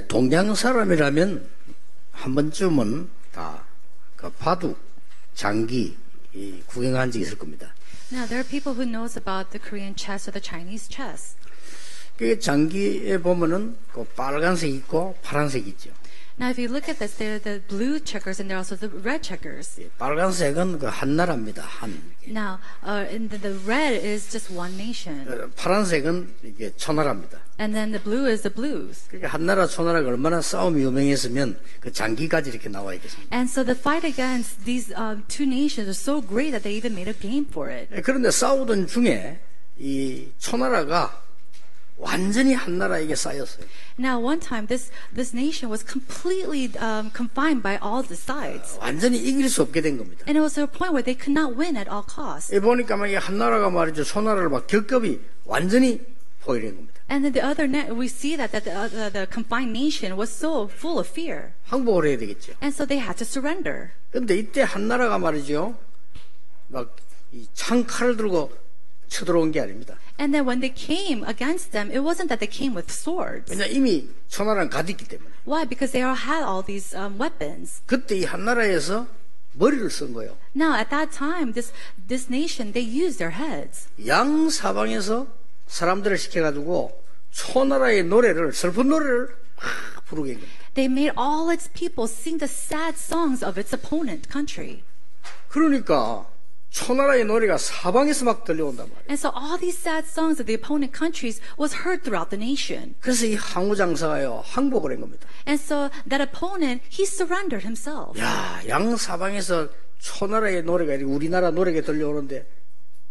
동양 사람이라면 한 번쯤은 다 그 바둑, 장기 구경한 적이 있을 겁니다. Now, there are people who knows about the Korean chess or the Chinese chess. 그 장기에 보면은 그 빨간색 있고 파란색 있죠. Now, if you look at this, there are the blue checkers and there are also the red checkers. 빨간색은 그 한나라입니다. 한. Now, the red is just one nation. 파란색은 이게 초나라입니다. And then the blue is the blues. 그러니까 한나라 초나라가 얼마나 싸움이 유명했으면 그 장기까지 이렇게 나와 있겠습니다. And so the fight against these two nations is so great that they even made a game for it. 그런데 싸우던 중에 이 초나라가 완전히 한나라에게 쌓였어요. Now, one time, this nation was completely confined by all the sides. 완전히 이길 수 없게 된 겁니다. And it was to a point where they could not win at all costs. 보니까 막 한나라가 말이죠, 초나라를 막 겹겹이 완전히 포위된 겁니다. And then the other we see that the confined nation was so full of fear. 항복을 해야 되겠죠. And so they had to surrender. 그런데 이때 한나라가 말이죠, 막 이 창칼을 들고 쳐들어온 게 아닙니다. And then when they came against them, it wasn't that they came with swords. 왜냐 이미 초나라는 가득 있기 때문에. Why? Because they all had all these weapons. 그때 이 한나라에서 머리를 쓴 거예요. Now, at that time, this nation, they used their heads. 양 사방에서 사람들을 시켜가지고 초나라의 노래를, 슬픈 노래를 막 부르게 한 겁니다. They made all its people sing the sad songs of its opponent country. 그러니까 초나라의 노래가 사방에서 막 들려온단 말이에요. And so all these sad songs of the opponent countries was heard throughout the nation. 그래서 이 항우 장사가요, 항복을 한 겁니다. And so that opponent, he surrendered himself. 야, 양 사방에서 초나라의 노래가 우리나라 노래가 들려오는데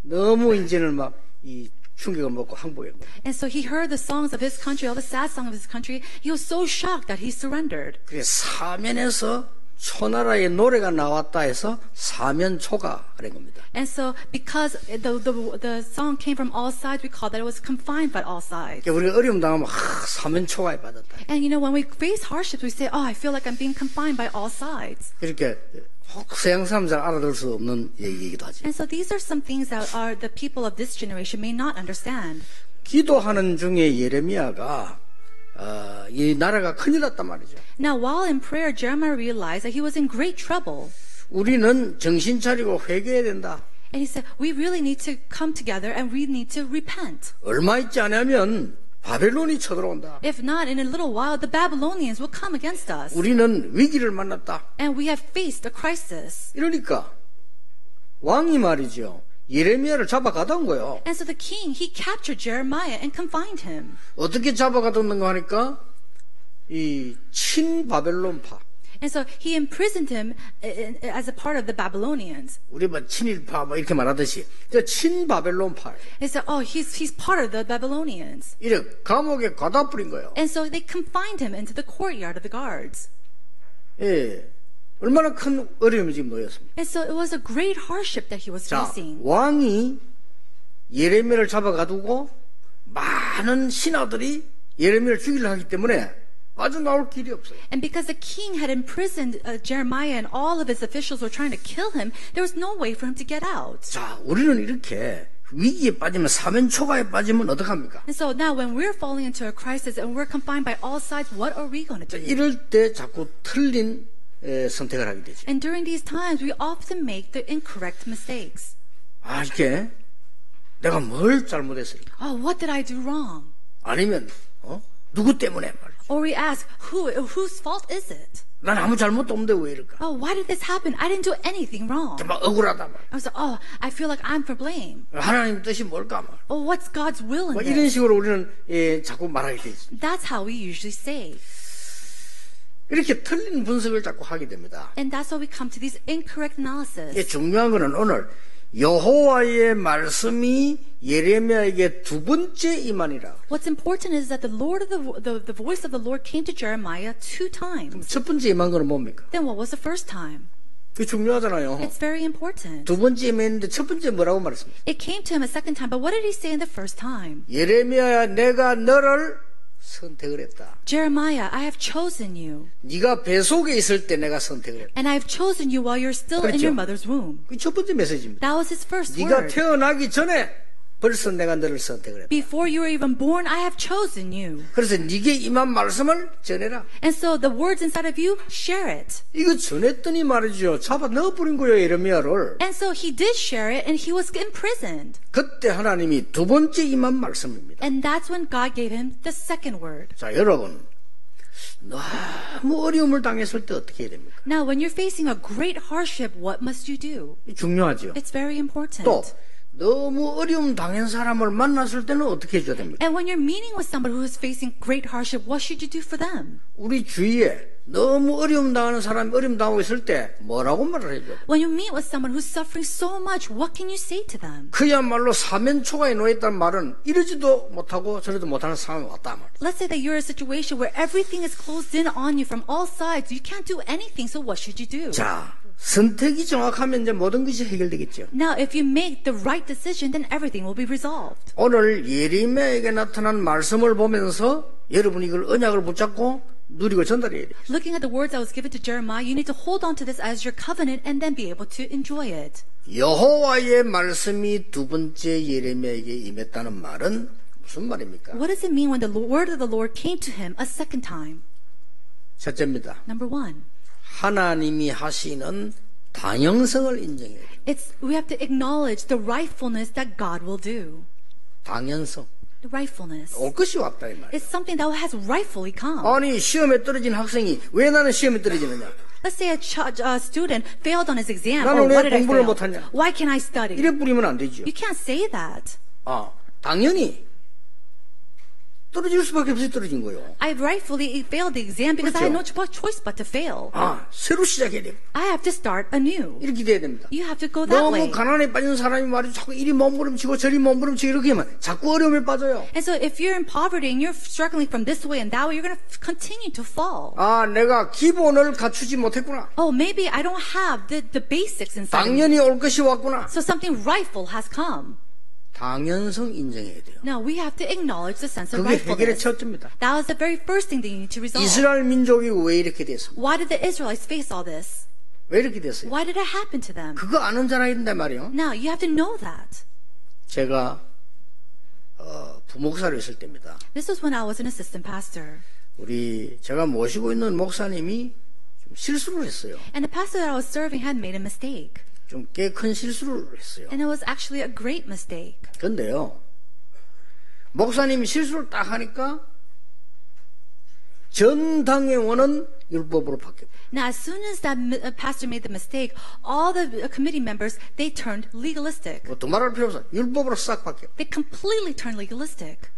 너무 이제는 막 이 충격을 먹고 항복한 거예요. And so he heard the songs of his country, all the sad songs of his country. He was so shocked that he surrendered. 그래서 사면에서 초나라의 노래가 나왔다 해서 사면초가 그런 겁니다. And so because the song came from all sides, we call that it was confined by all sides. 그러니까 우리가 어려움 당하면 사면초가에 받았다. And you know, when we face hardships, we say, oh, I feel like I'm being confined by all sides. 그렇게 서양 사람 잘 알아들 수 없는 얘기이기도 하죠. And so these are some things that are the people of this generation may not understand. 기도하는 중에 예레미야가 이 나라가 큰일 났단 말이죠. Now, while in prayer, Jeremiah realized that he was in great trouble. 우리는 정신 차리고 회개해야 된다. And he said, we really need to come together and we need to repent. 얼마 있지 않으면 바벨론이 쳐들어온다. If not, in a little while, the Babylonians will come against us. 우리는 위기를 만났다. And we have faced a crisis. 이러니까 왕이 말이죠, 예레미야를 잡아가던 거예요. And so the king, he captured Jeremiah and confined him. 어떻게 잡아가던가 하니까 이 친바벨론파. And so he imprisoned him as a part of the Babylonians. 우리 뭐 친일파 뭐 이렇게 말하듯이 친바벨론파. They said, oh, he's part of the Babylonians. 이렇게 감옥에 가다 뿌린 거예요. And so they confined him into the courtyard of the guards. 예, 얼마나 큰 어려움이 지금 놓였습니다. And so it was a great hardship that he was 자, facing. 왕이 예레미야를 잡아가두고 많은 신하들이 예레미야를 죽이려 하기 때문에 빠져나올 길이 없어요. And because the king had imprisoned Jeremiah and all of his officials were trying to kill him, there was no way for him to get out. 자, 우리는 이렇게 위기에 빠지면 사면초가에 빠지면 어떡합니까? And so now when we're falling into a crisis and we're confined by all sides, what are we going to do? 이럴 때 자꾸 틀린 선택을 하게 되죠. And during these times, we often make the incorrect mistakes. 아, 이렇게 내가 뭘 잘못했을까? Oh, what did I do wrong? 아니면 누구 때문에 말이야? Or we ask, whose fault is it? 난 아무 잘못도 없는데 왜 이럴까? Oh, why did this happen? I didn't do anything wrong. 막 억울하다 말. I was like, oh, I feel like I'm for blame. 하나님 뜻이 뭘까 말. Oh, what's God's will in 이런 this? 식으로 우리는 자꾸 말하게 되지. That's how we usually say. 이렇게 틀린 분석을 자꾸 하게 됩니다. And that's why we come to these incorrect analysis. 중요한 거는 오늘 여호와의 말씀이 예레미야에게 두 번째 임하니라. What's important is that the voice of the Lord came to Jeremiah 2 times. 첫 번째 임한 거는 뭡니까? Then what was the first time? 그게 중요하잖아요. It's very important. 두 번째 임했는데 첫 번째 뭐라고 말했습니까? It came to him a second time, but what did he say in the first time? 예레미야야, 내가 너를 선택을 했다. Jeremiah, I have chosen you. 네가 배 속에 있을 때 내가 선택을 했다. And I have chosen you while you're still in 그렇죠. your mother's womb. 그게 첫 번째 메시지입니다. That was his first 네가 word. 태어나기 전에 벌써 내가 너를 선택을 했다. Before you were even born, I have chosen you. 그래서 네게 임한 말씀을 전해라. And so the words inside of you, share it. 이거 전했더니 말이죠. 잡아 넣어버린 거예요, 예레미야를. And so he did share it, and he was imprisoned. 그때 하나님이 두 번째 임한 말씀입니다. And that's when God gave him the second word. 자, 여러분. 너무 어려움을 당했을 때 어떻게 해야 됩니까? Now, when you're facing a great hardship, what must you do? 중요하죠. It's very important. 또 너무 어려움 당한 사람을 만났을 때는 어떻게 해줘야 됩니까? And when you're meeting with somebody who is facing great hardship, what should you do for them? 우리 주위에 너무 어려움 당하는 사람이 어려움 당하고 있을 때 뭐라고 말을 해줘야 돼요? When you meet with someone who's suffering so much, what can you say to them? 그야말로 사면초가에 놓여있다는 말은 이러지도 못하고 저러지도 못하는 상황이 왔다 말이에요. Let's say that you're in a situation where everything is closed in on you from all sides. You can't do anything, so what should you do? 자, 선택이 정확하면 이제 모든 것이 해결되겠죠. Now, if you make the right decision, then everything will be resolved. 오늘 예레미야에게 나타난 말씀을 보면서 여러분이 이걸 언약을 붙잡고 누리고 전달해야 돼요. Looking at the words that was given to Jeremiah, you need to hold on to this as your covenant and then be able to enjoy it. 여호와의 말씀이 두 번째 예레미야에게 임했다는 말은 무슨 말입니까? What does it mean when the word of the Lord came to him a second time? 첫째입니다. Number one, 하나님이 하시는 당연성을 인정해야 돼요. we have to acknowledge the rightfulness that God will do. 당연성. The rightfulness. 올 것이 왔다 이 말이에요. It's something that has rightfully come. 아니 시험에 떨어진 학생이 왜 나는 시험에 떨어지느냐? Let's say a student failed on his exam. 나는 왜 Why did I 공부를 fail? 못하냐? Why can't I study? 이래 뿌리면 안 되죠. You can't say that. 당연히 떨어질 수밖에 없이 떨어진 거예요. I rightfully failed the exam because I had no choice but to fail. 새로 시작해야 돼요. I have to start anew. 이렇게 돼야 됩니다. You have to go that 너무 way. 가난에 빠진 사람이 말이죠. 자꾸 이리 몸부림치고 저리 몸부림치고 이렇게 하면 자꾸 어려움에 빠져요. And so if you're in poverty and you're struggling from this way and that way, you're going to continue to fall. 내가 기본을 갖추지 못했구나. Oh, maybe I don't have the basics inside of me. 당연히 올 것이 왔구나. So something rightful has come. 당연성 인정해야 돼요. Now we have to acknowledge the sense of 그게 해결의 rightfulness. 첫째입니다. That was the very first thing that you need to resolve. 이스라엘 민족이 왜 이렇게 됐어? Why did the Israelites face all this? 왜 이렇게 됐어요? Why did it happen to them? 그거 아는 자라 있는데 말이요. Now you have to know that. 제가 부목사로 있을 때입니다. This was when I was an assistant pastor. 제가 모시고 있는 목사님이 좀 실수를 했어요. And the pastor that I was serving had made a mistake. 좀 꽤 큰 실수를 했어요. And it was actually a great mistake. 근데요, 목사님이 실수를 딱 하니까 전 당회원은 율법으로 바뀌었어요. Now, as soon as that pastor made the mistake, all the committee members, they turned legalistic. 두말할 필요 없어. 율법으로 싹 바뀌었어요. They completely turned legalistic.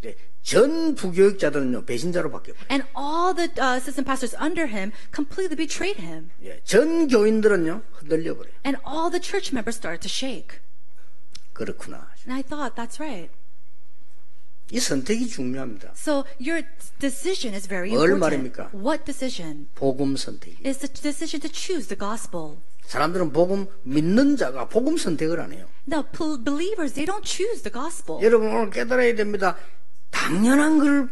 전 부교육자들은요, 배신자로 바뀌었어요. And all the assistant pastors under him completely betrayed him. 전 교인들은요, 흔들려버려요. And all the church members started to shake. 그렇구나. And I thought, that's right. 이 선택이 중요합니다. So your decision is very 뭘 important. 말입니까? What decision? 복음 선택이. It's the decision to choose the gospel. 사람들은 복음 믿는 자가 복음 선택을 안 해요. Now, believers, they don't choose the gospel. 여러분 오늘 깨달아야 됩니다. 당연한 걸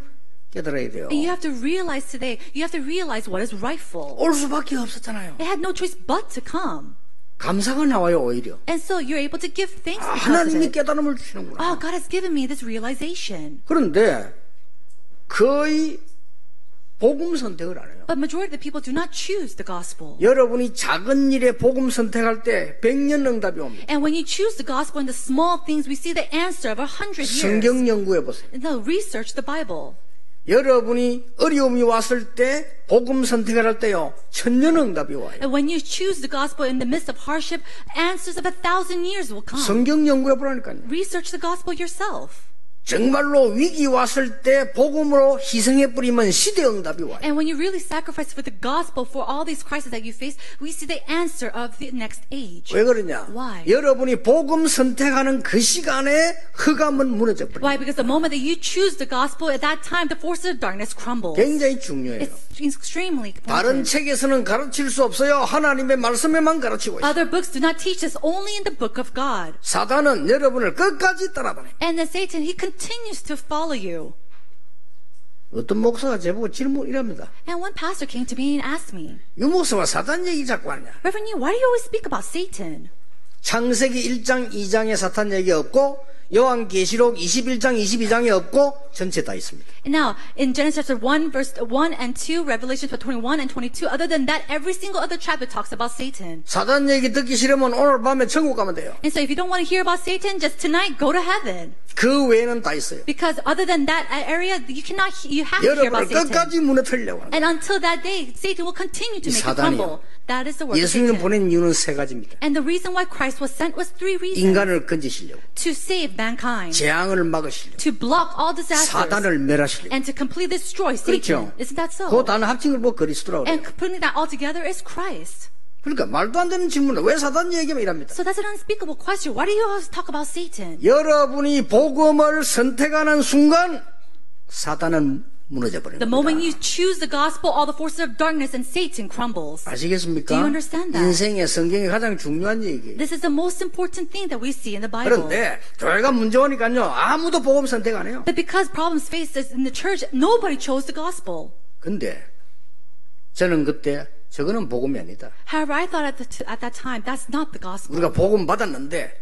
깨달아야 돼요. And you have to realize today, you have to realize what is rightful. 올 수밖에 없었잖아요. They had no choice but to come. 감사가 나와요 오히려. And so you're able to give thanks because of 하나님이 it. 깨달음을 주시는구나. Oh, God has given me this realization. 그런데 거의 복음 선택을 안 해요. But majority of the people do not choose the gospel. 여러분이 작은 일에 복음 선택할 때 100년 응답이 옵니다. And when you choose the gospel in the small things, we see the answer of 100 years. 성경 연구해 보세요. No, research the Bible. 여러분이 어려움이 왔을 때 복음 선택을 할 때요 1000년 응답이 와요. And when you choose the gospel in the midst of hardship, answers of 1,000 years will come. 성경 연구해 보라니까요. Research the gospel yourself. 정말로 위기 왔을 때 복음으로 희생해 뿌리면 시대 응답이 와요. And when you really sacrifice for the gospel for all these crises that you face, we see the answer of the next age. 왜 그러냐? Why? 여러분이 복음 선택하는 그 시간에 흑암은 무너져 버려요. Why? Because the moment that you choose the gospel, at that time, the forces of darkness crumble. 굉장히 중요해요. It's extremely 다른 important. 책에서는 가르칠 수 없어요. 하나님의 말씀에만 가르치고 있어요. Other books do not teach us, only in the book of God. 사단은 여러분을 끝까지 따라다녀요. And then Satan, he continues to follow you. 어떤 목사가 제보고 질문이랍니다. And one pastor came to me and asked me, 유 목사가 사단 얘기 자꾸 하냐? Reverend, why do you always speak about Satan? 창세기 1장 2장에 사탄 얘기 없고 요한계시록 21장 22장에 없고 전체 다 있습니다. And now, in Genesis chapter 1, verse 1 and 2, Revelation chapter 21 and 22, other than that, every single other chapter talks about Satan. 사단 얘기 듣기 싫으면 오늘 밤에 천국 가면 돼요. And so if you don't want to hear about Satan, just tonight, go to heaven. 그 외에는 다 있어요. Because other than that area, you have to hear 여러분을 about Satan. 끝까지 무너뜨리려고 하는 거예요. And until that day, Satan will continue to 이 make you 사단이요. crumble. That is the work of 예수님을 Satan. 보낸 이유는 세 가지입니다. And the reason why Christ was sent was three reasons. 인간을 건지시려고, To save mankind, 재앙을 막으시려고, to block all disasters, 사단을 멸하시려고. and to completely destroy 그렇죠. Satan. Isn't that so? 그 단어 합친 걸 뭐 그리스도라고 And 그래요. putting that all together is Christ. 그러니까 말도 안 되는 질문을 왜 사단 얘기하면 이랍니다. So that's an unspeakable question. Why do you always talk about Satan? 여러분이 복음을 선택하는 순간 사단은 무너져 버립니다. The moment you choose the gospel, all the forces of darkness and Satan crumbles. 아시겠습니까? Do you understand that? 인생의 성경이 가장 중요한 얘기예요. This is the most important thing that we see in the Bible. 그런데 교회가 문제 오니까요 아무도 복음 선택 안 해요. But because problems faced in the church, nobody chose the gospel. 근데 저는 그때 저거는 복음이 아니다. However, I thought at that time, that's not the gospel. 우리가 복음 받았는데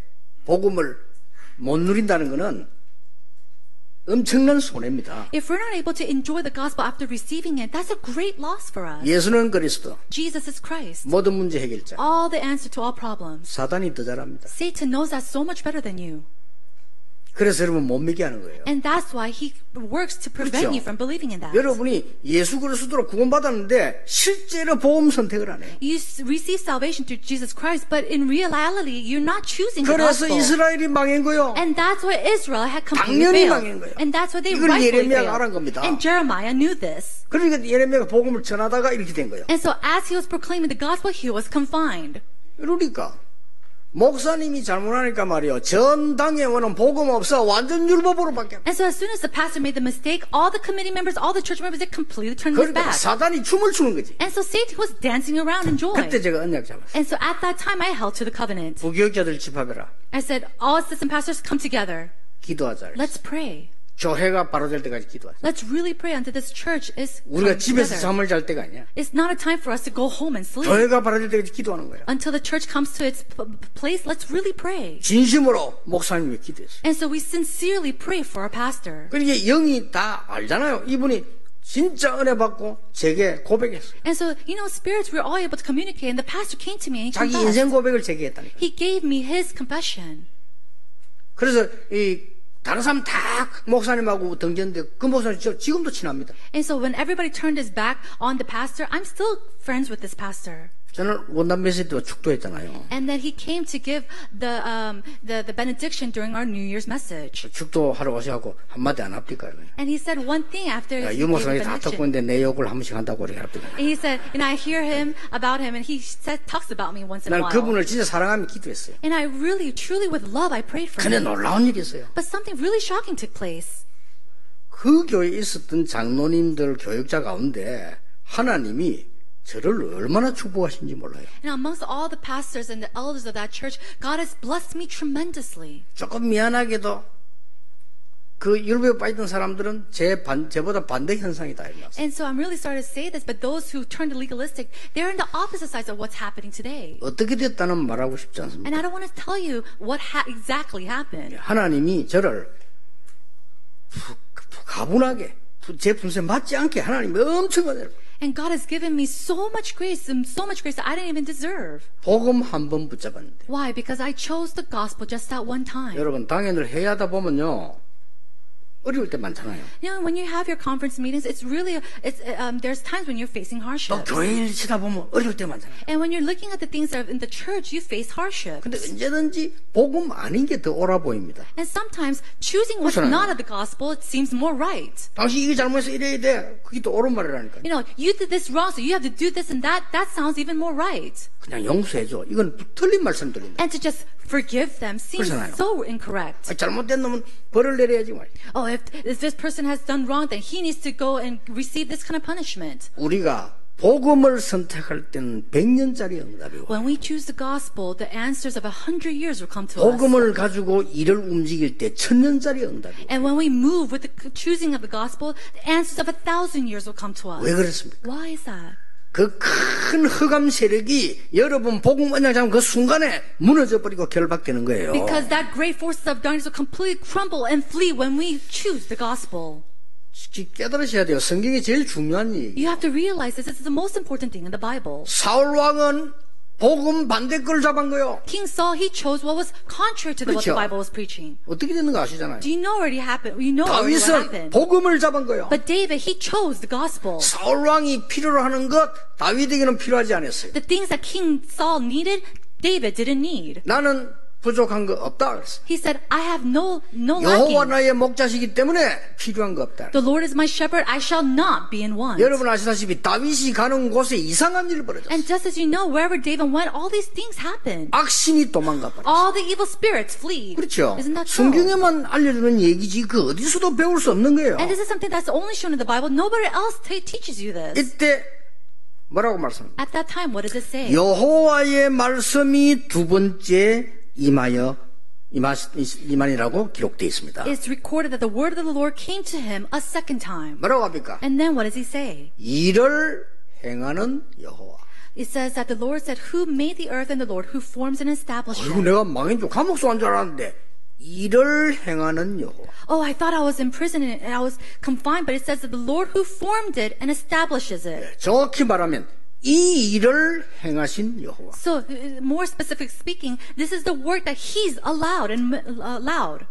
복음을 못 누린다는 것은 엄청난 손해입니다. If we're not able to enjoy the gospel after receiving it, that's a great loss for us. 예수는 그리스도, Jesus is Christ. 모든 문제 해결자. All the answer to all problems. 사단이 더 잘합니다. Satan knows that so much better than you. 그래서 여러분 못 믿게 하는 거예요. And that's why he works to prevent 그렇죠. you from believing in that. 여러분이 예수 그리스도로 구원받았는데 실제로 복음 선택을 안 해요. You receive salvation through Jesus Christ, but in reality, you're not choosing the 그래서 gospel. 이스라엘이 망한 거요. And that's why Israel had completely 당연히 failed. 망한 거예요. And that's why they 이걸 rightfully 예레미야가 알은 failed. 겁니다. And Jeremiah knew this. 그러니까 예레미야가 복음을 전하다가 이렇게 된 거예요. And so as he was proclaiming the gospel, he was confined. 그러니까 목사님이 잘못하니까 말이요. 전 당회원은 복음 없어 완전 율법으로 바뀌어. And so as soon as the pastor made the mistake, all the committee members, all the church members, they completely turned this 그러니까 back. 사단이 춤을 추는 거지. And so Satan was dancing around in joy. 그때 제가 언약 잡았어요. And so at that time, I held to the covenant. 부교육자들 집합해라. I said, all assistant pastors, come together. 기도하자. Let's pray. 교회가 바로 될 때까지 기도하자. Let's really pray until this church is 우리가 come 집에서 together. 잠을 잘 때가 아니야. It's not a time for us to go home and sleep. 교회가 바로 될 때까지 기도하는 거야. Until the church comes to its place, let's really pray. 진심으로 목사님이 기도했어요. And so we sincerely pray for our pastor. 그러니까 영이 다 알잖아요. 이분이 진짜 은혜 받고 제게 고백했어요. And so, spirits, we're all able to communicate. And the pastor came to me and he 자기 confessed. 인생 고백을 제게 했다니까. He gave me his confession. 그래서 이 다른 사람 다 목사님하고 등졌는데 그 목사님 지금도 친합니다. And so when everybody turned his back on the pastor, I'm still friends with this pastor. 저는 원단 메시지 때 축도했잖아요. And then he came to give the benediction during our New Year's message. 축도하러 오셔갖고 한마디 안 합니까? And he said one thing after he 유 gave the 목사님이 다 듣고 benediction. 있는데 내 욕을 한 번씩 한다고 그렇게 합니까? And he said, I hear him about him, and he talks about me once in a 난 while. 그분을 진짜 사랑하며 기도했어요. And I really, truly with love, I prayed for 근데 him. 놀라운 일이 있어요. But something really shocking took place. 그 교회에 있었던 장로님들 교육자 가운데 하나님이 저를 얼마나 축복하신지 몰라요. And amongst all the pastors and the elders of that church, God has blessed me tremendously. 조금 미안하게도 그 율법에 빠졌던 사람들은 제보다 반대 현상이다. And so I'm really sorry to say this, but those who turn to legalistic, they're in the opposite sides of what's happening today. 어떻게 됐다는 말하고 싶지 않습니다. And I don't want to tell you what exactly happened. 하나님이 저를 가분하게 제 분수에 맞지 않게 하나님이 엄청 은혜를 And God has given me so much grace that I didn't even deserve. 복음 한 번 붙잡았는데. Why? Because I chose the gospel just that one time. 여러분 당연을 해야 하다 보면요 어려울 때 많잖아요. When you have your conference meetings, there's times when you're facing 또 hardships. 교회 일 치다 보면 어려울 때 많잖아요. And when you're looking at the things that are in the church, you face hardships. 근데 언제든지 복음 아닌 게 더 옳아 보입니다. And sometimes choosing what's 그렇잖아요. not of the gospel, it seems more right. 당신 이게 잘못해서 이래야 돼. 그게 또 옳은 말이라니까요. You did this wrong, so you have to do this and that. That sounds even more right. 그냥 용서해줘. 이건 틀린 말씀 들린다. And to just forgive them seems 그렇잖아요. so incorrect. 잘못된 놈은 벌을 내려야지 말이야. Oh, if this person has done wrong, then he needs to go and receive this kind of punishment. 우리가 복음을 선택할 때는 100년짜리 응답이 와요. When we choose the gospel, the answers of 100 years will come to us. 복음을 가지고 일을 움직일 때 1000년짜리 응답이 와요. And when we move with the choosing of the gospel, the answers of 1,000 years will come to us. 왜 그렇습니까? Why is that? 그 큰 흑암 세력이 여러분 복음 언약 잡은 그 순간에 무너져 버리고 결박되는 거예요. Because that great forces of darkness will completely crumble and flee when we choose the gospel. 깨달으셔야 돼요. 성경이 제일 중요한 얘기. You have to realize this is the most important thing in the Bible. 사울 왕은 복음 반대 걸 잡은 거요. King Saul, he chose what was contrary to what the Bible was preaching. 어떻게 되는 거 아시잖아요. Do you know already happened? You know already what 다윗은 happened. 복음을 잡은 거요. But David, he chose the gospel. 사울 왕이 필요로 하는 것 다윗에게는 필요하지 않았어요. The things that King Saul needed, David didn't need. 나는 부족한 거 없다 그랬어요. He said, I have no 여호와 lacking. 나의 목자시기 때문에 필요한 거 없다. The Lord is my shepherd, I shall not be in want. 여러분 아시다시피 다윗이 가는 곳에 이상한 일이 벌어졌어요. And just as you know, wherever David went, all these things happened. 악신이 도망가 버렸어요. All the evil spirits flee. 그렇죠. Isn't that so? 성경에만 알려주는 얘기지 그 어디서도 배울 수 없는 거예요. And this is something that's only shown in the Bible. Nobody else teaches you this. 이때 뭐라고 말씀합니까? At that time, what does it say? 여호와의 말씀이 두 번째 이만이라고 기록되어 있습니다. It's recorded that the word of the Lord came to him a second time. 뭐라고 합니까? And then what does he say? 일을 행하는 여호와. It says that the Lord said, who made the earth and the Lord who forms and establishes 아이고 it. 내가 망인 줄 감옥 쏘는 줄 알았는데 일을 행하는 여호와. Oh, I thought I was in prison and I was confined, but it says that the Lord who formed it and establishes it. 정확히 말하면 이 일을 행하신 여호와. So, more specific speaking, this is the work that He's allowed.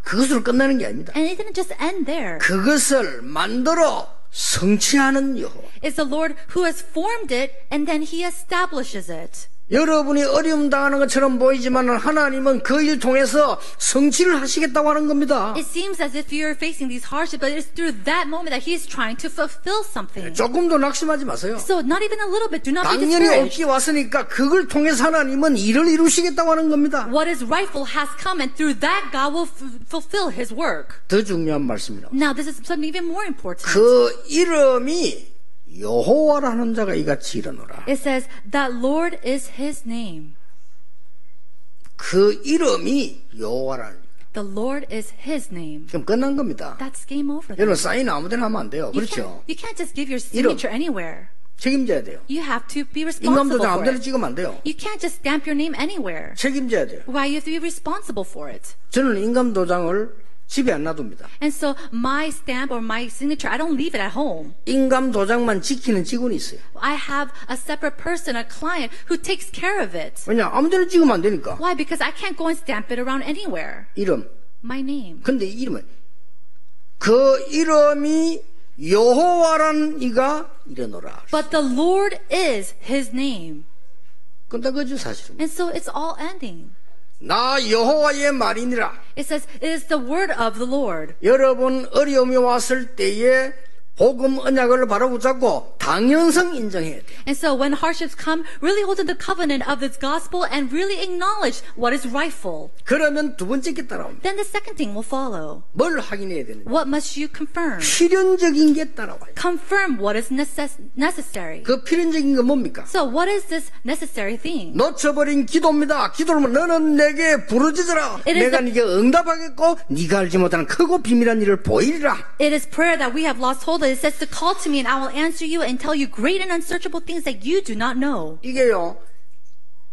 그것으로 끝나는 게 아닙니다. And it didn't just end there. 그것을 만들어 성취하는 여호와. It's the Lord who has formed it and then He establishes it. 여러분이 어려움 당하는 것처럼 보이지만 하나님은 그 일 통해서 성취를 하시겠다고 하는 겁니다. It seems as if you're facing these hardships, but it's through that moment that He is trying to fulfill something. 조금도 낙심하지 마세요. So, not even a little bit. Do not be 당연히 discouraged. 옥기 왔으니까 그걸 통해서 하나님은 일을 이루시겠다고 하는 겁니다. What is rightful has come, and through that God will fulfill His work. 더 중요한 말씀이라고. Now, this is something even more important. 그 이름이 여호와라는 자가 이같이 일어노라. It says that Lord is His name. 그 이름이 여호와라는. The Lord is His name. 그럼 끝난 겁니다. That's game over. 여러분 사인 아무데나 하면 안 돼요. 그렇죠? You can't just give your signature anywhere. 책임져야 돼요. You have to be responsible 임감도장 for 아무데나 it. 찍으면 안 돼요. You can't just stamp your name anywhere. 책임져야 돼요. Why? You have to be responsible for it. 저는 임감도장을 집에 안 놔둡니다. And so my stamp or my signature, I don't leave it at home. 임감도장만 지키는 직원이 있어요. I have a separate person, a client, who takes care of it. 왜냐? 아무데나 찍으면 안 되니까. Why? Because I can't go and stamp it around anywhere. 이름. My name. 근데 이름은 그 이름이 여호와란 이가 이르노라. But the Lord is His name. 근데 그죠 사실은. And so it's all ending. 나 여호와의 말이니라. It says, it is the word of the Lord. 여러분 어려움이 왔을 때에 복음 언약을 바로 붙잡고 당연성 인정해야 돼요. And so when hardships come, really hold to the covenant of this gospel and really acknowledge what is rightful. 그러면 두 번째 게 따라옵니다. Then the second thing will follow. 뭘 확인해야 되는지. What must you confirm? 필연적인 게 따라와요. Confirm what is necessary. 그 필연적인 건 뭡니까? So what is this necessary thing? 놓쳐버린 기도입니다. 기도를 하면 너는 내게 부르짖으라. It is 내가 네게 응답하겠고 네가 알지 못하는 크고 비밀한 일을 보이리라. It is prayer that we have lost hold of. It says to call to me and I will answer you and tell you great and unsearchable things that you do not know. 이게요.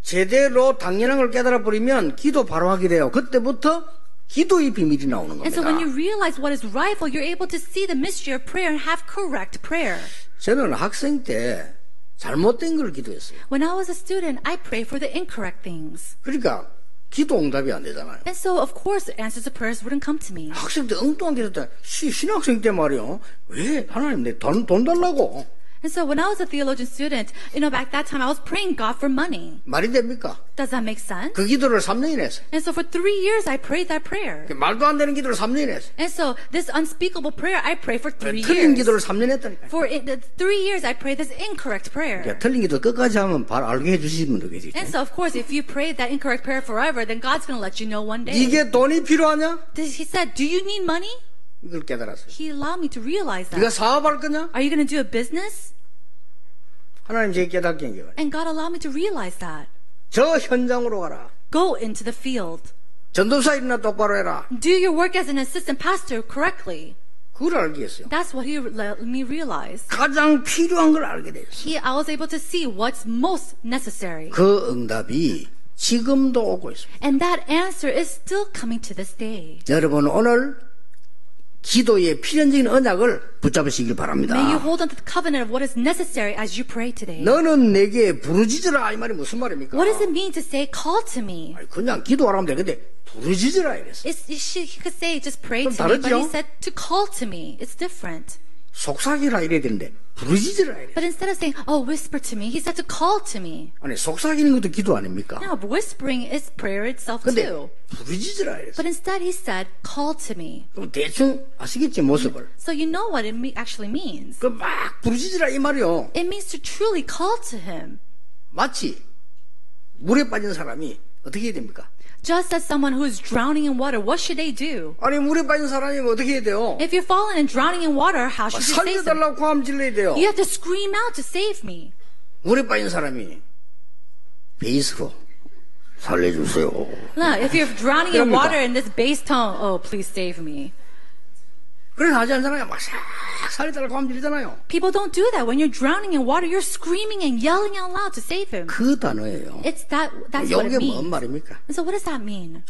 제대로 당연한 걸 깨달아 버리면 기도 바로 하게 돼요. 그때부터 기도의 비밀이 나오는 And so when you 겁니다. realize what is rightful, you're able to see the mystery of prayer and have correct prayer. 저는 학생 때 잘못된 걸 기도했어요. When I was a student, I prayed for the incorrect things. 그러니까 기도 응답이 안 되잖아요. And so, of course, answers to prayers wouldn't come to me. 학생 때 엉뚱한 게 있었다. 신학생 때 말이요. 왜 하나님 내 돈 달라고? And so when I was a theologian student, back that time I was praying God for money. 말이 됩니까? Does that make sense? 그 기도를 3년이나 했어요. And so for 3 years I prayed that prayer. 말도 안 되는 기도를 3년이나 했어요. And so this unspeakable prayer I prayed for 3 틀린 years. 기도를 3년 했다니까요. For the 3 years I prayed this incorrect prayer. 그러니까 틀린 기도 끝까지 하면 바로 알게 해주시면 되겠죠. And so of course if you prayed that incorrect prayer forever, then God's going to let you know one day. 이게 돈이 필요하냐? He said, do you need money? 이걸 깨달았어요. He allowed me to realize 네가 that. 사업할 거냐? Are you going to do a business? 하나님 제게 깨닫게 한 거예요. And God allowed me to realize that. 저 현장으로 가라. Go into the field. 전도사 일이나 똑바로 해라. Do your work as an assistant pastor correctly. 그걸 알게 했어요. That's what he let me realize. 가장 필요한 걸 알게 됐어요. I was able to see what's most necessary. 그 응답이 지금도 오고 있습니다. And that answer is still coming to this day. 여러분 오늘 기도의 필연적인 언약을 붙잡으시길 바랍니다. May you hold on to the covenant of what is necessary as you pray today. 너는 내게 부르짖으라 이 말이 무슨 말입니까? What does it mean to say, call to me? 아니, 그냥 기도하라면 되는데 부르짖으라 이랬어요. He could say, just pray 좀 to me, but he 다르죠? said to call to me. It's different. 속삭이라 이래야 되는데 부르짖으라 이래요. But instead of saying, oh, whisper to me, he said to call to me. 아니 속삭이는 것도 기도 아닙니까? Now, whispering is prayer itself 근데 too. 부르짖으라 이랬어요. But instead he said, call to me. 그럼 대충 아시겠지 모습을. So you know what it actually means. 그 막 부르짖으라 이 말이요. It means to truly call to him. 마치 물에 빠진 사람이 어떻게 해야 됩니까? Just as someone who is drowning in water, what should they do? 아니 물에 빠진 사람이 어떻게 해야 돼요? If you're fallen and drowning in water, how should you save them? 살려달라고 고함 질러야 돼요. You have to scream out to save me. 물에 빠진 사람이 베이스로 살려주세요. No, if you're drowning in 그럽니까? water in this bass tone, oh, please save me. 그래 하지 않잖아요. 막 싹 살려달라고 고함 지르잖아요. People don't do that. When you're drowning in water, you're screaming and yelling out loud to save him. 그 단어예요. That's what 이게 it 뭔 means. 말입니까? And so what does that mean?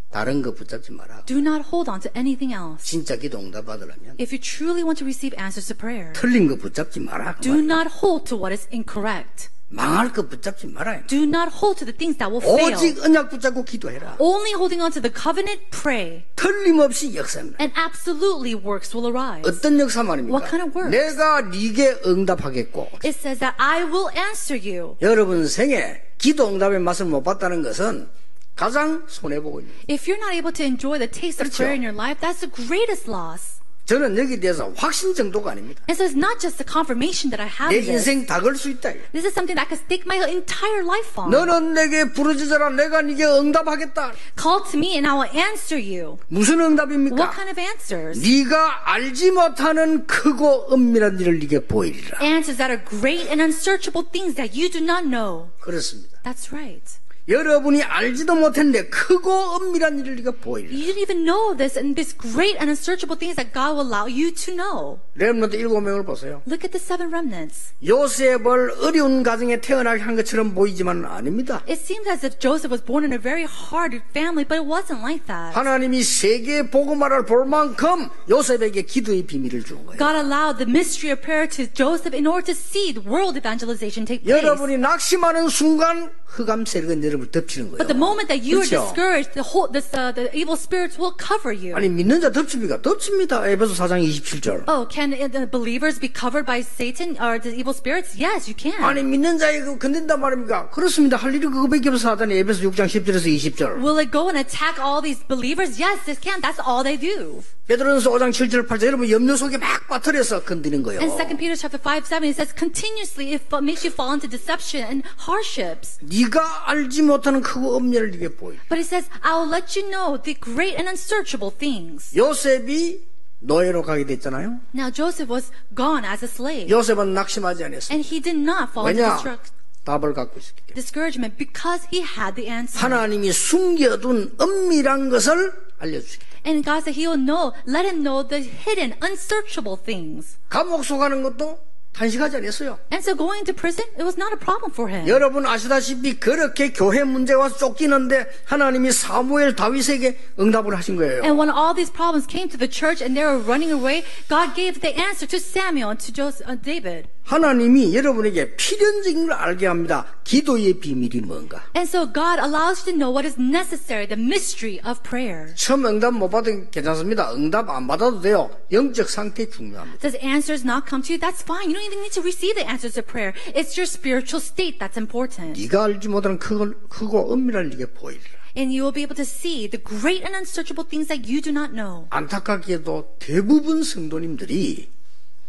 다른 거 붙잡지 마라. Do not hold on to anything else. 진짜 기도 응답 받으려면 If you truly want to receive answers to prayer, 틀린 거 붙잡지 마라. 그 do 말이야. not hold to what is incorrect. 망할 거 붙잡지 말아요. Do not hold to the things that will fail. 오직 언약 붙잡고 기도해라. Only holding on to the covenant, pray, 틀림없이 역사입니다. and absolutely works will arise. 어떤 역사 말입니까? What kind of works? 내가 네게 응답하겠고. It says that I will answer you. 여러분 생에 기도 응답의 맛을 못 봤다는 것은 가장 손해보고 있는 거예요. If you're not able to enjoy the taste of 그렇죠. prayer in your life, that's the greatest loss. 저는 여기에 대해서 확신 정도가 아닙니다. And so it's not just the confirmation that I have 내 in this. 인생 다 걸 수 있다. This is something that I can stake my entire life on. 너는 내게 부르짖어라. 내가 네게 응답하겠다. Call to me and I will answer you. 무슨 응답입니까? What kind of answers? 네가 알지 못하는 크고 은밀한 일을 네게 보이리라. Answers that are great and unsearchable things that you do not know. 그렇습니다. That's right. 여러분이 알지도 못했는데 크고 은밀한 일을 네가 보이리라. You didn't even know this and this great and unsearchable things that God will allow you to know. 렘넌트 7명을 보세요. Look at the 7 remnants. 요셉을 어려운 가정에 태어나게 한 것처럼 보이지만 아닙니다. It seems as if Joseph was born in a very hard family, but it wasn't like that. 하나님이 세계 복음화를 볼 만큼 요셉에게 기도의 비밀을 준 거예요. God allowed the mystery of prayer to Joseph in order to see the world evangelization take place. 여러분이 낙심하는 순간 흑암 세력은 여러분을 덮치는 거예요. But the moment that you are 그렇죠? discouraged, the evil spirits will cover you. 아니 믿는 자 덮칩니까? 덮칩니다. 에베소 4장 27절. Oh, can the believers be covered by Satan or the evil spirits? Yes, you can. 아니 믿는 자에게 건든단 말입니까? 그렇습니다. 할 일이 그거밖에 없어 하더니 에베소 6장 10절에서 20절. Will it go and attack all these believers? Yes, it can. That's all they do. 베드로전서 5장 7절 8절 여러분 염려 속에 막 빠뜨려서 건드는 거예요. And 2 Peter chapter 5:7 it says continuously it makes you fall into deception and hardships. 네가 알지 못하는 크고 엄멸을 네게 보이리. But it says I'll let you know the great and unsearchable things. 요셉이 노예로 가게 됐잖아요. Now Joseph was gone as a slave. 요셉은 낙심하지 않았어요. And he did not fall into 왜냐? destruction. 답을 갖고 있었기 때문에. Discouragement because he had the answer. 하나님이 숨겨둔 은밀한 것을 알려주시기 때문에. And God said He will know, let him know the hidden, unsearchable things. 감옥 속가는 것도 단식하지 않았어요. And so going into prison, it was not a problem for him. 여러분 아시다시피 그렇게 교회 문제가 와서 쫓기는데 하나님이 사무엘 다윗에게 응답을 하신 거예요. And when all these problems came to the church and they were running away, God gave the answer to Samuel and to David. 하나님이 여러분에게 필연적인 걸 알게 합니다. 기도의 비밀이 뭔가. And so God allows you to know what is necessary, the mystery of prayer. 처음 응답 못 받으면 괜찮습니다. 응답 안 받아도 돼요. 영적 상태 중요합니다. Does answers not come to you? That's fine. You don't even need to receive the answers to prayer. It's your spiritual state that's important. 네가 알지 못하는 크고 은밀한 일에 보이리라. And you will be able to see the great and unsearchable things that you do not know. 안타깝게도 대부분 성도님들이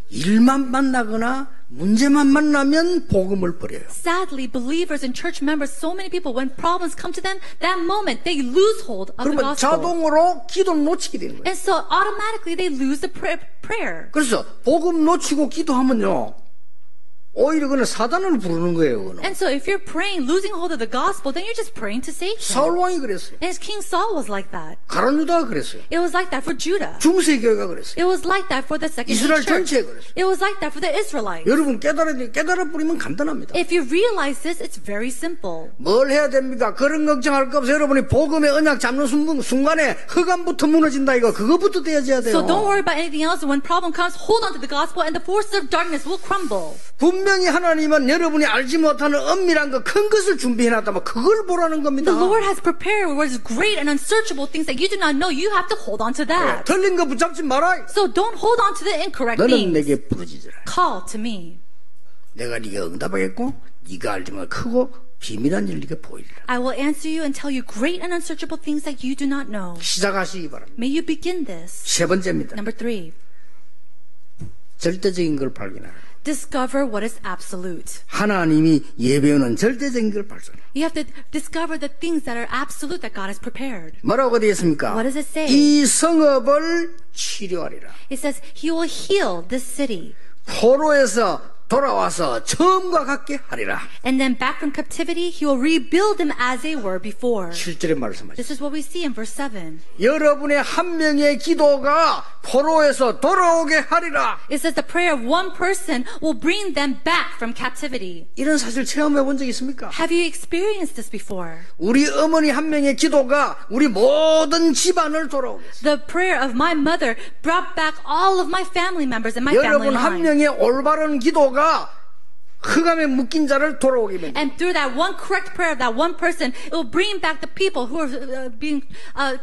일만 만나거나 문제만 만나면 복음을 버려요. Sadly, believers and church members, so many people, when problems come to them, that moment they lose hold of the 그러면 gospel. 자동으로 기도를 놓치게 되는 거예요. And so automatically they lose the prayer. 그래서 복음 놓치고 기도하면요 오히려 그는 사단을 부르는 거예요. 그는. And so if you're praying, losing hold of the gospel, then you're just praying to Satan. 사울 왕이 그랬어요. And King Saul was like that. 가룟 유다가 그랬어요. It was like that for Judah. 중세 교회가 그랬어요. It was like that for the second 이스라엘 church. 전체에 그랬어요. It was like that for the Israelites. 여러분 깨달아 버리면 간단합니다. If you realize this, it's very simple. 뭘 해야 됩니까? 그런 걱정할 거 없어요. 여러분이 복음의 언약 잡는 순간에 흑암부터 무너진다 이거 그거부터 떼어져야 돼요. So don't worry about anything else. When problem comes, hold on to the gospel and the forces of darkness will crumble. 분명히 하나님은 여러분이 알지 못하는 은밀한 거 큰 것을 준비해놨다면 그걸 보라는 겁니다. The Lord has prepared what is great and unsearchable things that you do not know. You have to hold on to that. 틀린 거 붙잡지 마라. So don't hold on to the incorrect 너는 things. 내게 부르짖으라. Call to me. 내가 네가 응답하겠고 네가 알지만 크고 비밀한 일 네게 보이리라. I will answer you and tell you great and unsearchable things that you do not know. 시작하시기 바랍니다. May you begin this. 세 번째입니다. Number 3. 절대적인 걸 발견하라. Discover what is absolute. 하나님이 예배하는 절대적인 걸 발견하라. You have to discover the things that are absolute that God has prepared. 뭐라고 되어 있습니까? What does it say? 이 성읍을 치료하리라. It says, He will heal this city. 포로에서 돌아와서 처음과 같게 하리라. And then back from captivity, He will rebuild them as they were before. 7절에 말씀하셨습니다. This is what we see in verse 7. 여러분의 한 명의 기도가 포로에서 돌아오게 하리라. It says the prayer of one person will bring them back from captivity. 이런 사실 체험해 본 적 있습니까? Have you experienced this before? 우리 어머니 한 명의 기도가 우리 모든 집안을 돌아오게 했어요. The prayer of my mother brought back all of my family members and my family 여러분 한 line. 명의 올바른 기도가 흑암에 묶인 자를 돌아오게 됩니다. And through that one correct prayer of that one person, it will bring back the people who are being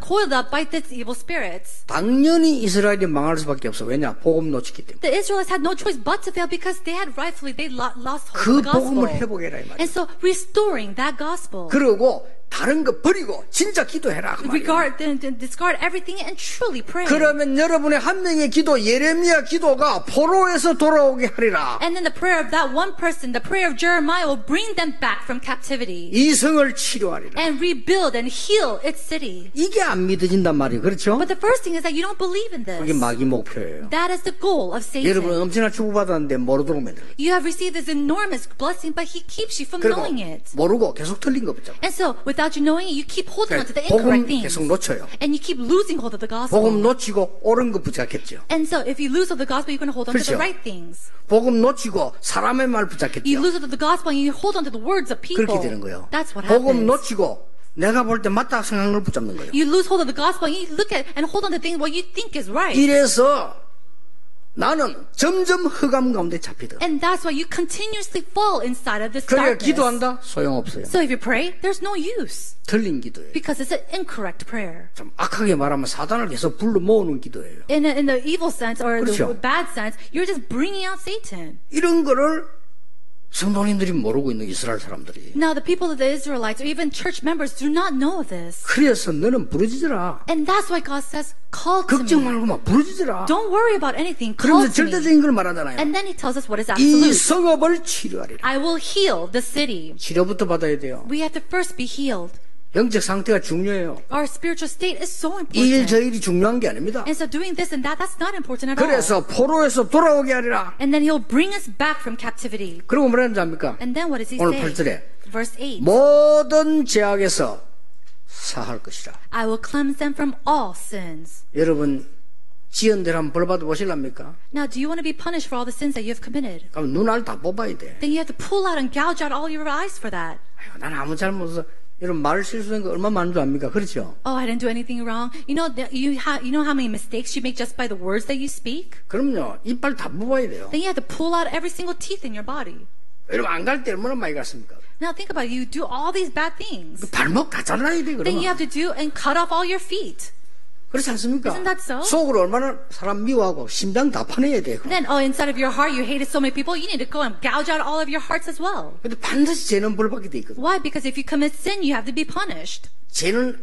coiled up by these evil spirits. 당연히 이스라엘이 망할 수밖에 없어. 왜냐? 복음 놓쳤기 때문에. The Israelites had no choice but to fail because they had rightfully lost hold 그 of the gospel. 복음을 회복해라 이 말이에요. And so restoring that gospel. 그리고 다른 거 버리고 진짜 기도해라 그 말이에요. Discard everything and truly pray. 그러면 여러분의 한 명의 기도 예레미야 기도가 포로에서 돌아오게 하리라. And then the prayer of that one person, the prayer of Jeremiah, will bring them back from captivity 이 성을 치료하리라. and rebuild and heal its city. 이게 안 믿어진단 말이에요. 그렇죠? But the first thing is that you don't believe in 그게 this. 마귀 목표예요. That is the goal of 여러분 Satan. 엄청난 축복받았는데 모르도록 만들어요. You have received this enormous blessing, but he keeps you from 그리고 knowing it. 모르고 계속 틀린 거 붙잡고 And so, without you knowing it, you keep holding on to the 복음 incorrect things. 계속 놓쳐요. And you keep losing hold of the 복음 gospel. 놓치고 옳은 거 붙잡겠죠. And so, if you lose hold of the gospel, you're going to hold on to 그렇죠. the right things. 복음 놓치고 사람의 말 You 붙잡겠죠. lose hold of the gospel and you hold on to the words of people. 그렇게 되는 거예요. That's what 복음 happens. 놓치고 내가 볼 때 맞다 생각한 걸 붙잡는 거예요. You lose hold of the gospel and you look at and hold on to things what you think is right. 이래서 나는 점점 흑암 가운데 잡히더라. And that's why you continuously fall inside of this 그러니까 darkness. 기도한다? 소용없어요. So if you pray, there's no use 틀린 기도예요. because it's an incorrect prayer. 좀 악하게 말하면 사단을 계속 불러 모으는 기도예요. In the evil sense or 그렇죠. the bad sense, you're just bringing out Satan. 이런 거를 성도님들이 모르고 있는 이스라엘 사람들이. Now, the people of the Israelites or even church members do not know this. 그래서 너는 부르짖으라. And that's why God says, call to 걱정 me. 말고 막 부르짖으라. Don't worry about anything. Call 그러면서 to me. 절대적인 걸 말하잖아요. And then he tells us what is 이 absolute. 성읍을 치료하리라. I will heal the city. 치료부터 받아야 돼요. We have to first be healed. 영적 상태가 중요해요. Our spiritual state is so 이 일 저 important. 일이 중요한 게 아닙니다. And so doing this and that's not important at all. 그래서 포로에서 돌아오게 하리라. And then he'll bring us back from captivity. 그리고 뭐라는지 압니까? And then what does he 오늘 say? 8절에 Verse 8. 모든 죄악에서 사할 것이라. I will cleanse them from all sins. 여러분 지은 대로 한번 벌 받아 보실랍니까? Now, do you want to be punished for all the sins that you have committed? 그럼 눈알 다 뽑아야 돼. Then you have to pull out and gouge out all your eyes for that. 아이고, 난 아무 잘못 없어. 이런 말 실수한 거 얼마나 많은 줄 압니까? 그렇죠? Oh, I didn't do anything wrong. You know, you know how many mistakes you make just by the words that you speak? 그럼요. 이빨 다 뽑아야 돼요. Then you have to pull out every single teeth in your body. 여러분 안 갈 때 얼마나 많이 갔습니까? Now think about it. You do all these bad things. 발목 다 잘라야 돼 Then you 그러면. have to do and cut off all your feet. 그렇지 않습니까? Isn't that so? 속으로 얼마나 사람 미워하고 심장 다 파내야 돼. Then, inside of your heart, you hated so many people. You need to go and gouge out all of your hearts as well. 근데 반드시 죄는 벌 받게 돼 있거든. Why? Because if you commit sin, you have to be punished. 죄는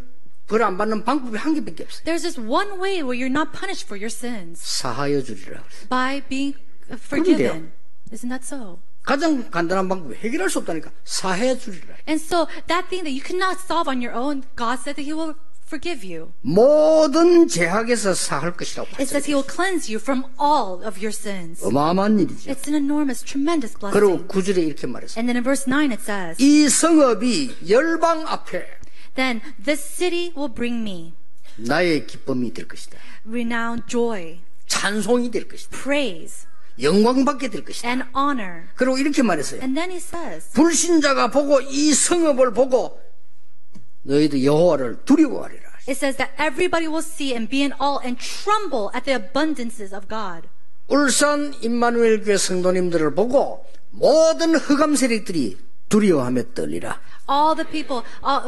벌 안 받는 방법이 한 개밖에 없어요. There's just one way where you're not punished for your sins. 사하여 주리라. By being forgiven. Isn't that so? 가장 간단한 방법이 해결할 수 없다니까. 사해 주리라. And so that thing that you cannot solve on your own, God said that He will forgive you. 모든 죄악에서 사할 것이라고 It says He 말씀해요. will cleanse you from all of your sins. 어마어마한 일이죠. It's an enormous, tremendous 그리고 blessing. 9절에 이렇게 말했어요. And then in verse 9 it says, 이 성읍이 열방 앞에 then this city will bring me 나의 기쁨이 될 것이다. renown, joy, 찬송이 될 것이다. praise, 영광받게 될 것이다. and honor. 그리고 이렇게 말했어요. And then He says, 불신자가 보고 이 성읍을 보고 너희도 여호와를 두려워하리라. it says that everybody will see and be in awe and tremble at the abundances of God. 울산 임마누엘 교회 성도님들을 보고 모든 흑암 세력들이 두려워하며 떨리라. All the people,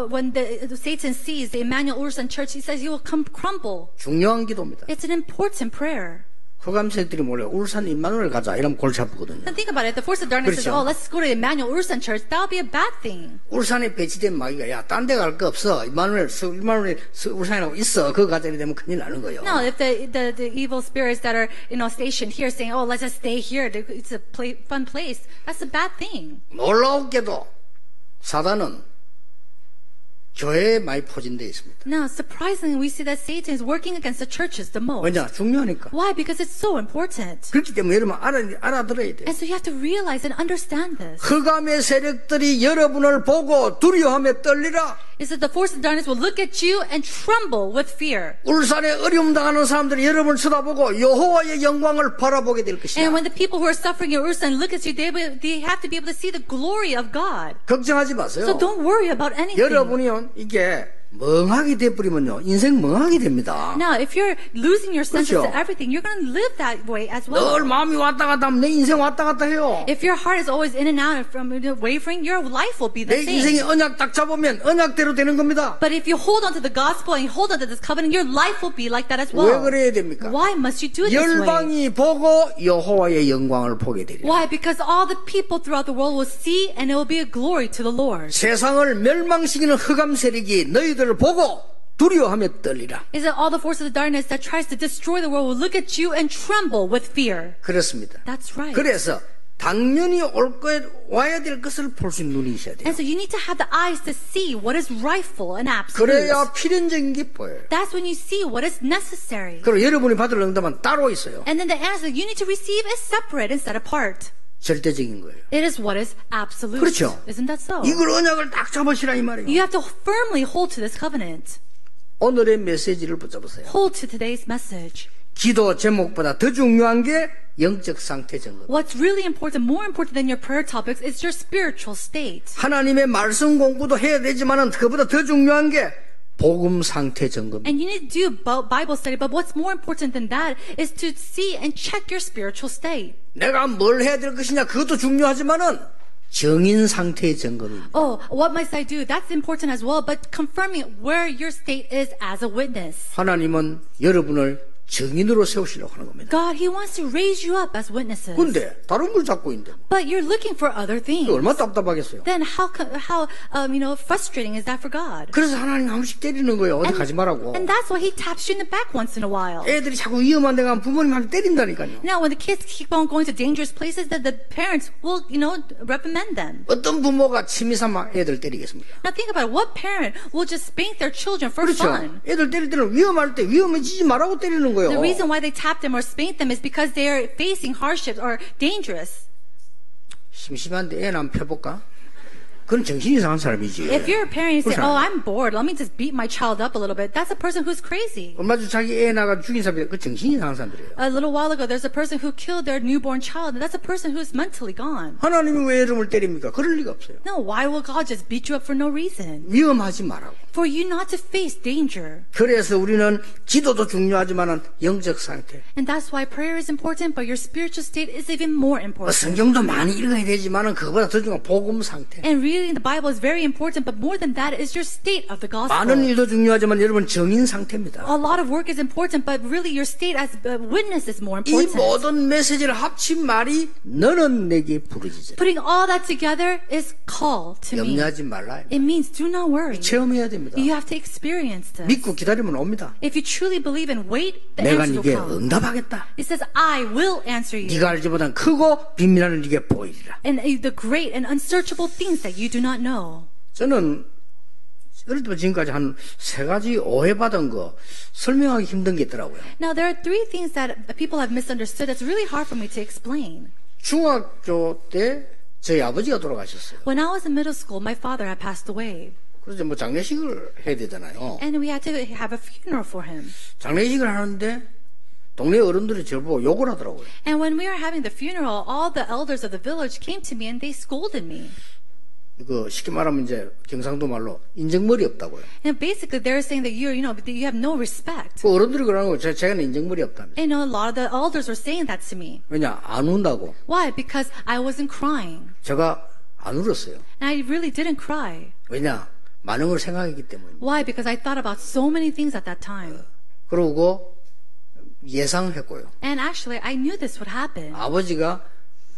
when Satan sees the Emmanuel Ursan Church, he says he will come crumble. 중요한 기도입니다. It's an important prayer. 흑암 세력들이 몰래 울산 임마누엘 가자 이러면 골치 아프거든요. And think about it. The force of darkness says, 그렇죠. oh, let's go to Emmanuel Ursan Church. That'll be a bad thing. 울산에 배치된 마귀가 야, 딴 데 갈 거 없어. 임마누엘 울산이라고 있어. 그거 가자 되면 큰일 나는 거예요. No, if the evil spirits that are, stationed here saying, oh, let's just stay here. It's a fun place. That's a bad thing. 놀라웠게도 사단은 교회에 많이 포진되어 있습니다. Now, surprisingly, we see that Satan is working against the churches the most. 왜냐? 중요하니까. Why? Because it's so important. 그렇기 때문에 여러분 알아들어야 돼요. And so you have to realize and understand this. 흑암의 세력들이 여러분을 보고 두려워하며 떨리라. It says the force of darkness will look at you and tremble with fear. 울산에 어려움 당하는 사람들이 여러분을 쳐다보고 여호와의 영광을 바라보게 될 것이다. And when the people who are suffering in Ursan look at you, they have to be able to see the glory of God. 걱정하지 마세요. So don't worry about anything. 여러분이요, 이게 멍하게 돼버리면요, 인생 멍하게 됩니다. Now, if you're losing your senses 그렇죠. to everything, you're going to live that way as well. 늘 마음이 왔다 갔다 하면 내 인생 왔다 갔다 해요. If your heart is always in and out from wavering, your life will be the 내 인생이 same. 언약 딱 잡으면 언약대로 되는 겁니다. But if you hold on to the gospel and hold on to this covenant, your life will be like that as 왜 well. 그래야 됩니까? Why must you do it this way? 열방이 보고 여호와의 영광을 보게 되리라. Why? Because all the people throughout the world will see and it will be a glory to the Lord. 세상을 멸망시키는 흑암 세력이 너희들을 보고 두려워하며 떨리라. Is that all the force of the darkness that tries to destroy the world will look at you and tremble with fear? 그렇습니다. That's right. 그래서 당연히 와야 될 것을 볼 수 있는 눈이 있어야 돼요. And so you need to have the eyes to see what is rightful and absolute. 그래야 필연적인 게 보여요. That's when you see what is necessary. 그리고 여러분이 받을 응답은 따로 있어요. And then the answer you need to receive is separate and set apart. 절대적인 거예요. It is what is absolute. 그렇죠. Isn't that so? 이걸 언약을 딱 잡으시라 이 말이에요. You have to firmly hold to this covenant. 오늘의 메시지를 붙잡으세요. Hold to today's message. 기도 제목보다 더 중요한 게 영적 상태 점검. What's really important, more important than your prayer topics, is your spiritual state. 하나님의 말씀 공부도 해야 되지만은 그보다 더 중요한 게 복음 상태 점검. And you need to do Bible study, but what's more important than that is to see and check your spiritual state. 내가 뭘 해야 될 것이냐 그것도 중요하지만은 정인 상태의 점검입니다. Oh, what must I do? That's important as well, but confirming where your state is as a witness. 하나님은 여러분을 정인으로 세우시려고 하는 겁니다. God, He wants to raise you up as witnesses. 근데 다른 걸 잡고 있는데 But you're looking for other things. 얼마나 답답하겠어요. Then how frustrating is that for God? 그래서 하나님 한 번씩 때리는 거예요. 어디 가지 말라고. And that's why He taps you in the back once in a while. 애들이 자꾸 위험한 데 가면 부모님한테 때린다니까요. Now, when the kids keep on going to dangerous places, then the parents will, reprimand them. 어떤 부모가 취미 삼아 애들 때리겠습니까? Now think about it. What parent will just spank their children for 그렇죠. fun? 애들 때릴 때는 위험할 때 위험해지지 말라고 때리는 거예요. The reason why they tap them or spank them is because they are facing hardships or dangerous. 심심한데 애 한번 펴볼까? 그건 정신이 이상한 사람이지. If you're a parent and you say, 그렇잖아요. oh, I'm bored, let me just beat my child up a little bit, that's a person who's crazy. 얼마 전 자기 애 나가 죽인 사람이 그 정신이 이상한 사람들이에요. A little while ago, there's a person who killed their newborn child, and that's a person who's mentally gone. 하나님이 왜 여러분을 때립니까? 그럴 리가 없어요. No, why will God just beat you up for no reason? 위험하지 말라고. For you not to face danger. 그래서 우리는 기도도 중요하지만은 영적 상태. And that's why prayer is important, but your spiritual state is even more important. 성경도 많이 읽어야 되지만은 그거보다 더 중요한 복음 상태. And reading the Bible is very important, but more than that is your state of the gospel. 많은 일도 중요하지만 여러분 정인 상태입니다. A lot of work is important, but really your state as a witness is more 이 important. 모든 메시지를 합친 말이 너는 내게 부르짖으라. Putting all that together is call to me. 염려하지 말라. It means do not worry. 체험해야 됩니다. You have to experience this. 믿고 기다리면 옵니다. If you truly believe and wait, the 내가 answer will 네게 come. 응답하겠다. It says, I will answer you. 네가 알지보단 크고 비밀한 네게 보이리라. And the great and unsearchable things that you do not know. 저는 어릴 때부터 지금까지 한 3가지 오해받은 거 설명하기 힘든 게 있더라고요. Now, there are three things that people have misunderstood that's really hard for me to explain. 중학교 때 저희 아버지가 돌아가셨어요. When I was in middle school, my father had passed away. 그래서 뭐 장례식을 해야 되잖아요. And we had to have a funeral for him. 장례식을 하는데 동네 어른들이 저를 보고 욕을 하더라고요. And when we were having the funeral, all the elders of the village came to me and they scolded me. 이거 쉽게 말하면 이제 경상도 말로 인정머리 없다고요. And basically, they're saying that you have no respect. 그 어른들이 그러는 거 제가 인정머리 없다면서. And a lot of the elders were saying that to me. 왜냐 안 운다고. Why? Because I wasn't crying. 제가 안 울었어요. And I really didn't cry. 왜냐 많은 걸 생각했기 때문에. Why? Because I thought about so many things at that time. 그러고 예상했고요. And actually, I knew this would happen. 아버지가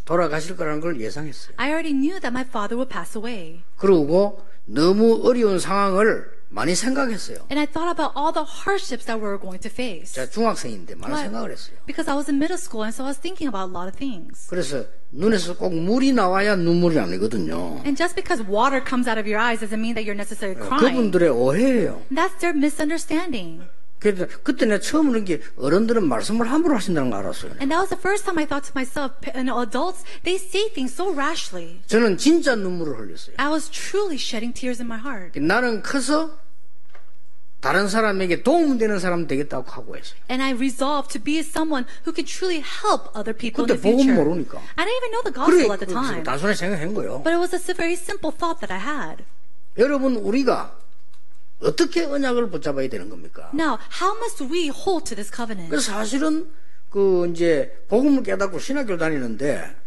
돌아가실 거라는 걸 예상했어요. I already knew that my father would pass away. 그러고 너무 어려운 상황을 많이 생각했어요. And I thought about all the hardships that we were going to face. 제가 중학생인데 많은 생각을 했어요. Because I was in middle school, and so I was thinking about a lot of things. 그래서 눈에서 꼭 물이 나와야 눈물이 아니거든요. And just because water comes out of your eyes doesn't mean that you're necessarily crying. 그분들의 오해예요. That's their misunderstanding. 그래서 그때 내가 처음 그런 게 어른들은 말씀을 함부로 하신다는 걸 알았어요. And that was the first time I thought to myself, adults, they say things so rashly. 저는 진짜 눈물을 흘렸어요. I was truly shedding tears in my heart. 나는 커서 다른 사람에게 도움되는 사람 되겠다고 각오했어요. And I resolved to be someone who could truly help other people in 그때 the future. 복음 모르니까. I didn't even know the gospel at the 그래 time. 단순히 생각한 거예요. But it was a very simple thought that I had. 여러분 우리가 어떻게 언약을 붙잡아야 되는 겁니까? Now, how must we hold to this covenant? 그래서 사실은 그 이제 복음을 깨닫고 신학교를 다니는데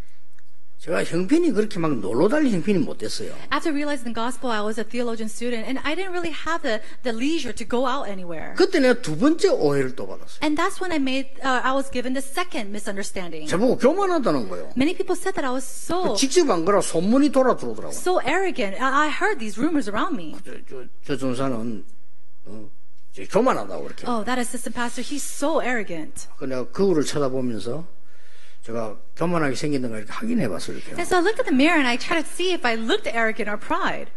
제가 형편이 그렇게 막 놀러 다닐 형편이 못 됐어요. After realizing the gospel, I was a theologian student, and I didn't really have the leisure to go out anywhere. 그때 내가 두 번째 오해를 또 받았어요. And that's when I was given the second misunderstanding. 저보고 교만하다는 거예요. Many people said that I was 직접 안 그러고 소문이 돌아 들어오더라고요. so arrogant. I heard these rumors around me. 저 전사는 교만하다고 그렇게. Oh, that assistant pastor, he's so arrogant. 그 내가 거울을 쳐다보면서 제가 교만하게 생겼는가 이렇게 확인해봤어요. 이렇게. And so I looked at the mirror and I tried to see if I looked arrogant or proud.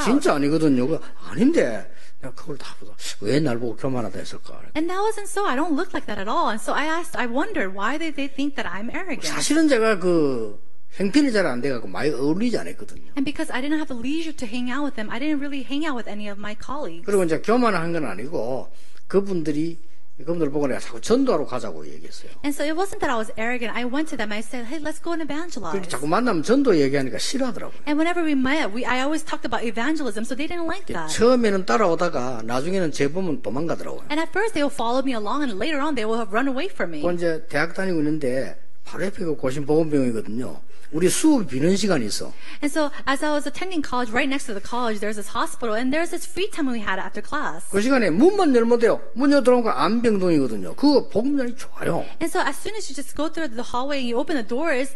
진짜 아니거든요. 아닌데 내가 그걸 다 보다 왜 날 보고 교만하다 했을까? And that wasn't so. I don't look like that at all. And so I wondered why they think that I'm arrogant. 사실은 제가 그 형편이 잘 안 돼갖고 많이 어울리지 않았거든요. And because I didn't have the leisure to hang out with them, I didn't really hang out with any of my colleagues. 그리고 이제 교만한 건 아니고 그분들 보고 내가 자꾸 전도하러 가자고 얘기했어요. And so it wasn't that I was arrogant. I went to them. I said, "Hey, let's go and evangelize." 그렇게 자꾸 만나면 전도 얘기하니까 싫어하더라고요. And whenever we met, I always talked about evangelism, so they didn't like that. 처음에는 따라오다가 나중에는 제 보면 도망가더라고요. And at first they will follow me along, and later on they will have run away from me. 그 이제 대학 다니고 있는데 바로 옆에 고신보건병원이거든요. 우리 수업 비는 시간이 있어. And so as I was attending college, right next to the college, there's this hospital, and there's this free time we had after class. 그 시간에 문만 열면 돼요. 문 열어 들어오니까 안병동이거든요. 그거 복음전이 좋아요. And so as soon as you just go through the hallway and you open the doors,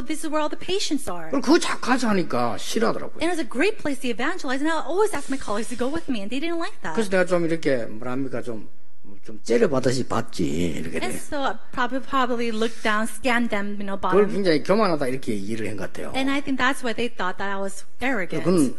this is where all the patients are. 그리고 그거 자꾸 하자 하니까 싫어하더라고요. And it was a great place to evangelize, and I always asked my colleagues to go with me, and they didn't like that. 그래서 내가 좀 이렇게 뭐랍니까 좀 째려받듯이 봤지 이렇게. And so I probably looked down, scanned them, 그걸 bottom. 굉장히 교만하다 이렇게 얘기를 한 것 같아요. And I think that's why they thought that I was arrogant. 그건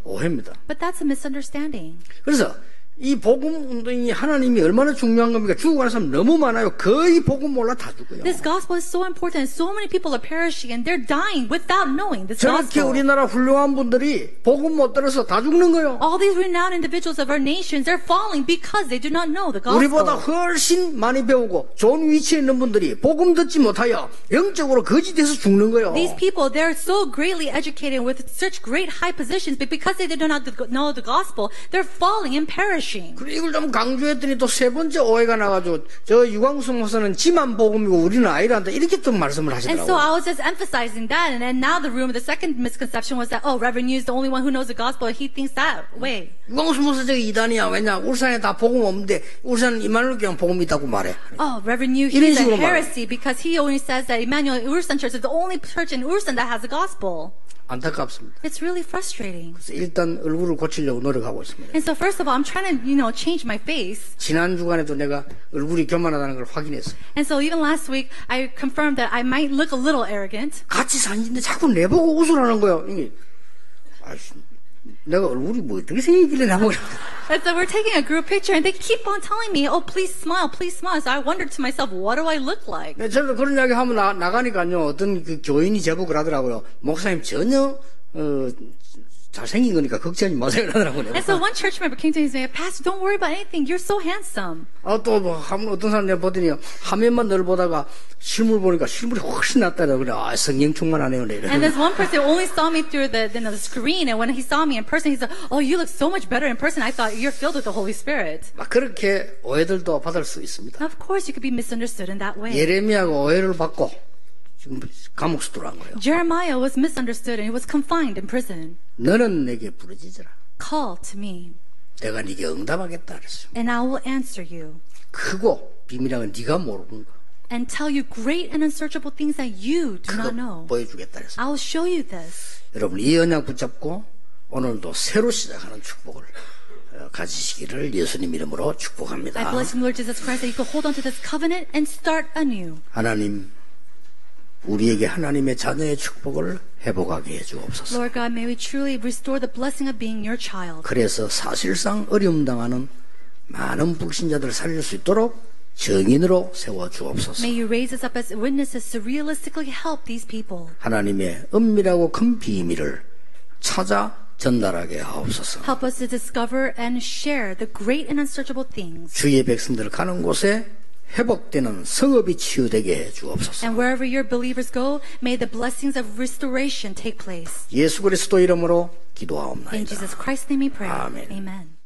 오해입니다. But that's a misunderstanding. 그래서 이 복음 운동이 하나님이 얼마나 중요한 겁니까? 죽어가는 사람 너무 많아요. 거의 복음 몰라 다 죽어요. This gospel is so important. So many people are perishing and they're dying without knowing this 저렇게 gospel. 우리나라 훌륭한 분들이 복음 못 들어서 다 죽는 거예요. All these renowned individuals of our nations, they're falling because they do not know the gospel. 우리보다 훨씬 많이 배우고 좋은 위치에 있는 분들이 복음 듣지 못하여 영적으로 거짓돼서 죽는 거예요. These people, they're so greatly educated with such great high positions, but because they do not know the gospel, they're falling and perishing. 그리고 이걸 좀 강조했더니 또 세 번째 오해가 나가지고 저 유광수 목사는 지만 복음이고 우리는 아니란다 이렇게 또 말씀을 And so 하시더라고요. I was just emphasizing that, and now the second misconception was that, Reverend Yu is the only one who knows the gospel, and he thinks that way. 유광수 목사 저기 이단이야. 왜냐 울산에 다 복음 없는데 울산은 이만울 교회 복음 있다고 말해. Reverend Yu, 이런 he's a 식으로 heresy because he only says that Emmanuel Ulsan Church is the only church in Ulsan that has the gospel. 안타깝습니다. It's really frustrating. 그래서 일단 얼굴을 고치려고 노력하고 있습니다. And so first of all, I'm trying to, change my face. 지난 주간에도 내가 얼굴이 교만하다는 걸 확인했어요. And so even last week, I confirmed that I might look a little arrogant. 같이 사는데 자꾸 내보고 웃으라는 거예요. 이게 내가 얼굴이 뭐 어떻게 생기길래 나보고 And so we're taking a group picture, and they keep on telling me, "Oh, please smile, please smile." So I wondered to myself, what do I look like? 네, 저도 그런 이야기 하면 나가니까요, 어떤 그 교인이 제보를 하더라고요. 목사님 전혀, 잘생긴 거니까 걱정하지 마세요. 그러더라고요. And so one church member came to me and said, "Pastor, don't worry about anything. You're so handsome." 또 뭐, 어떤 사람 내가 보더니 화면만 늘 보다가 실물 보니까 실물이 훨씬 낫다고 그래. 성령 충만하네요. And there's one person who only saw me through the screen, and when he saw me in person, he said, "Oh, you look so much better in person. I thought you're filled with the Holy Spirit." 막 그렇게 오해들도 받을 수 있습니다. Now, of course, you could be misunderstood in that way. 예레미야가 오해를 받고 지금 감옥에 들어간 거예요. Jeremiah was misunderstood, and he was confined in prison. 너는 내게 부르짖으라. Call to me, 내가 네게 응답하겠다 그랬어요. and I will answer you, 크고 비밀한 건 네가 모르는 거. and tell you great and unsearchable things that you do 그거 not know. 보여주겠다 그랬어요. I will show you this. 여러분 이 언약 붙잡고 오늘도 새로 시작하는 축복을 가지시기를 예수님 이름으로 I 축복합니다. bless you, Lord Jesus Christ, that you could hold on to this covenant and start anew. 하나님 우리에게 하나님의 자녀의 축복을 회복하게 해주옵소서. Lord God, may we truly restore the blessing of being your child. 그래서 사실상 어려움 당하는 많은 불신자들을 살릴 수 있도록 증인으로 세워주옵소서. May you raise us up as witnesses to realistically help these people. 하나님의 은밀하고 큰 비밀을 찾아 전달하게 하옵소서. Help us to discover and share the great and unsearchable things. 주의 백성들 가는 곳에 회복되는 성읍이 치유되게 해 주옵소서. And wherever your believers go, may the blessings of restoration take place. 예수 그리스도 이름으로 In 기도하옵나이다. Jesus Christ's name we pray. 아멘. Amen.